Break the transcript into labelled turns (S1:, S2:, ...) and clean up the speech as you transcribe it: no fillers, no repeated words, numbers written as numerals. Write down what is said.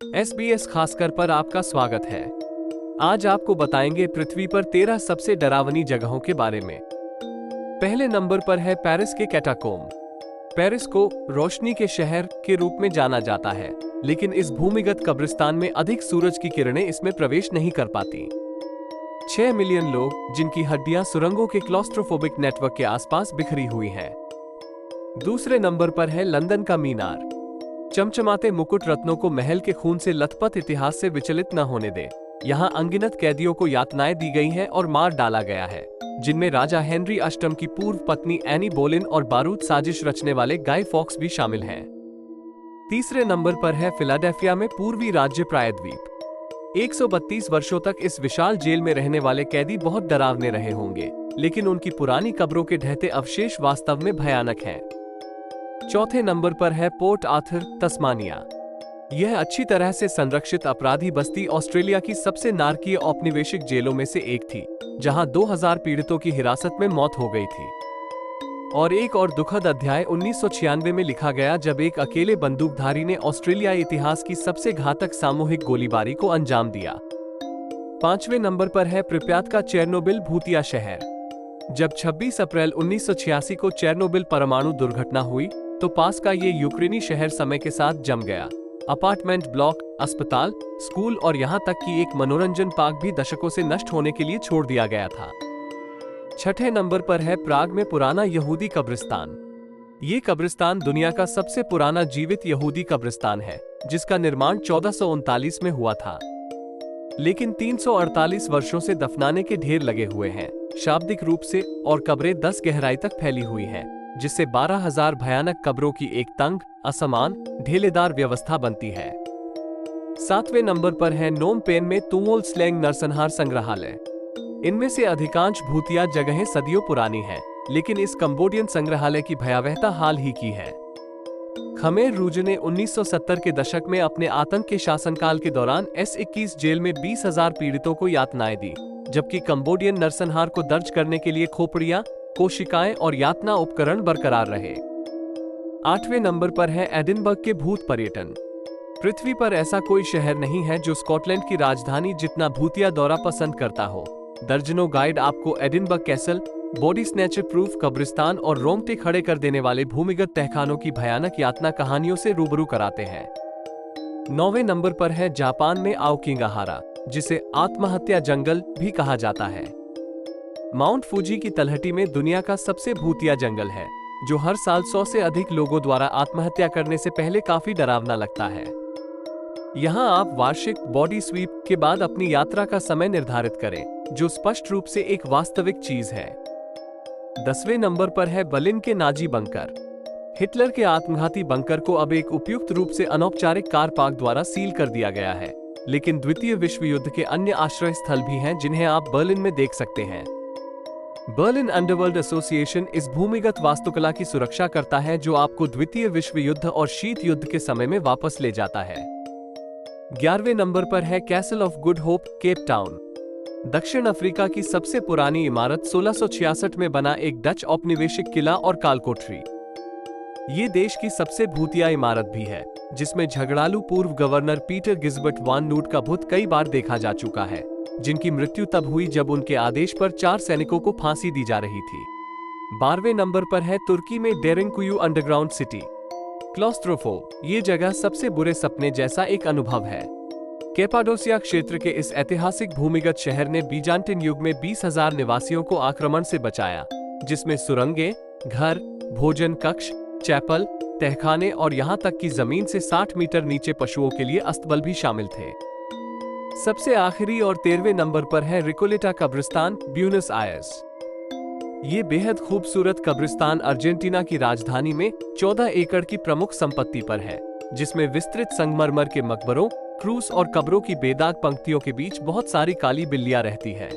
S1: SBS खासकर पर आपका स्वागत है। आज आपको बताएंगे पृथ्वी पर 13 सबसे डरावनी जगहों के बारे में। पहले नंबर पर है पेरिस के कैटाकोम्ब। पेरिस को रोशनी के शहर के रूप में जाना जाता है, लेकिन इस भूमिगत कब्रिस्तान में अधिक सूरज की किरणें इसमें प्रवेश नहीं कर पाती। 6 मिलियन लोग जिनकी हड्डियां सुरंगों के क्लॉस्ट्रोफोबिक नेटवर्क के आसपास बिखरी हुई हैं। दूसरे नंबर पर है लंदन का मीनार। चमचमाते मुकुट रत्नों को महल के खून से लथपथ इतिहास से विचलित न होने दे। यहाँ अनगिनत कैदियों को यातनाएं दी गई हैं और मार डाला गया है, जिनमें राजा हेनरी अष्टम की पूर्व पत्नी एनी बोलिन और बारूद साजिश रचने वाले गाय फॉक्स भी शामिल हैं। तीसरे नंबर पर है फिलाडेल्फिया में पूर्वी राज्य प्रायद्वीप। 132 वर्षों तक इस विशाल जेल में रहने वाले कैदी बहुत डरावने रहे होंगे, लेकिन उनकी पुरानी कब्रों के ढहते अवशेष वास्तव में भयानक हैं। चौथे नंबर पर है पोर्ट आर्थर, तस्मानिया। यह अच्छी तरह से संरक्षित अपराधी बस्ती ऑस्ट्रेलिया की सबसे नारकीय औपनिवेशिक जेलों में से एक थी, जहां 2000 पीड़ितों की हिरासत में मौत हो गई थी। और एक और दुखद अध्याय 1996 में लिखा गया, जब एक अकेले बंदूकधारी ने ऑस्ट्रेलिया इतिहास की सबसे घातक सामूहिक गोलीबारी को अंजाम दिया। पांचवें नंबर पर है प्रिप्यात का चेरनोबिल भूतिया शहर। जब 26 अप्रैल 1986 को चेरनोबिल परमाणु दुर्घटना हुई, तो पास का ये यूक्रेनी शहर समय के साथ जम गया। अपार्टमेंट ब्लॉक, अस्पताल, स्कूल और यहाँ तक कि एक मनोरंजन पार्क भी दशकों से नष्ट होने के लिए छोड़ दिया गया था। छठे नंबर पर है प्राग में पुराना यहूदी कब्रिस्तान। ये कब्रिस्तान दुनिया का सबसे पुराना जीवित यहूदी कब्रिस्तान है, जिसका निर्माण 1439 में हुआ था। लेकिन 348 वर्षों से दफनाने के ढेर लगे हुए हैं, शाब्दिक रूप से, और कब्रें 10 गहराई तक फैली हुई हैं, जिससे 12,000 भयानक कब्रों की एक तंग, असमान, ढेलेदार व्यवस्था बनती है। सातवें नंबर पर है नोम पेन में तुमोल स्लैंग नरसंहार संग्रहालय। इनमें से अधिकांश भूतिया जगहें सदियों पुरानी हैं, लेकिन इस कंबोडियन संग्रहालय की भयावहता हाल ही की है। खमेर रूज ने 1970 के दशक में अपने आतंक के शासनकाल के दौरान S21 जेल में 20,000 पीड़ितों को यातनाएं दी, जबकि कंबोडियन नरसंहार को दर्ज करने के लिए खोपड़ियां, कोशिकाएं और यातना उपकरण बरकरार रहे। 8वें नंबर पर है एडिनबर्ग के भूत पर्यटन। पृथ्वी पर ऐसा कोई शहर नहीं है जो स्कॉटलैंड की राजधानी जितना भूतिया दौरा पसंद करता हो। दर्जनों गाइड आपको Edinburgh castle, body snatcher proof कब्रिस्तान और रोंगटे खड़े कर देने वाले भूमिगत तहखानों की भयानक यातना कहानियों से रूबरू कराते हैं। 9वें नंबर पर है जापान में आओकिगाहारा, जिसे आत्महत्या जंगल भी कहा जाता है। माउंट फूजी की तलहटी में दुनिया का सबसे भूतिया जंगल है, जो हर साल 100 से अधिक लोगों द्वारा आत्महत्या करने से पहले काफी डरावना लगता है। यहाँ आप वार्षिक बॉडी स्वीप के बाद अपनी यात्रा का समय निर्धारित करें, जो स्पष्ट रूप से एक वास्तविक चीज है। 10वें नंबर पर है बर्लिन के नाजी बंकर। हिटलर के आत्मघाती बंकर को अब एक उपयुक्त रूप से अनौपचारिक कार पार्क द्वारा सील कर दिया गया है, लेकिन द्वितीय विश्व युद्ध के अन्य आश्रय स्थल भी हैं जिन्हें आप बर्लिन में देख सकते हैं। बर्लिन अंडरवर्ल्ड एसोसिएशन इस भूमिगत वास्तुकला की सुरक्षा करता है, जो आपको द्वितीय विश्व युद्ध और शीत युद्ध के समय में वापस ले जाता है। 11वें नंबर पर है castle of good hope, Cape Town. दक्षिण अफ्रीका की सबसे पुरानी इमारत 1666 में बना एक डच औपनिवेशिक किला और कालकोठरी। ये देश की सबसे भूतिया इमारत भी है, जिसमें झगड़ालू पूर्व गवर्नर पीटर गिस्बर्ट वान नूट का भूत कई बार देखा जा चुका है, जिनकी मृत्यु तब हुई जब उनके आदेश पर 4 सैनिकों को फांसी दी जा रही थी। 12वें नंबर पर है तुर्की में डेरेनकुयू अंडरग्राउंड सिटी। क्लॉस्ट्रोफोब, ये जगह सबसे बुरे सपने जैसा एक अनुभव है। कैपाडोसिया क्षेत्र के इस ऐतिहासिक भूमिगत शहर ने बीजांटिन युग में 20,000 निवासियों को आक्रमण से बचाया, जिसमें सुरंगें, घर, भोजन कक्ष, चैपल, तहखाने और यहाँ तक कि जमीन से 60 मीटर नीचे पशुओं के लिए अस्तबल भी शामिल थे। सबसे आखिरी और 13वें नंबर पर है रिकोलेटा कब्रिस्तान, ब्यूनस आयर्स। ये बेहद खूबसूरत कब्रिस्तान अर्जेंटीना की राजधानी में 14 एकड़ की प्रमुख संपत्ति पर है, जिसमें विस्तृत संगमरमर के मकबरों, क्रूस और कब्रों की बेदाग पंक्तियों के बीच बहुत सारी काली बिल्लियां रहती हैं।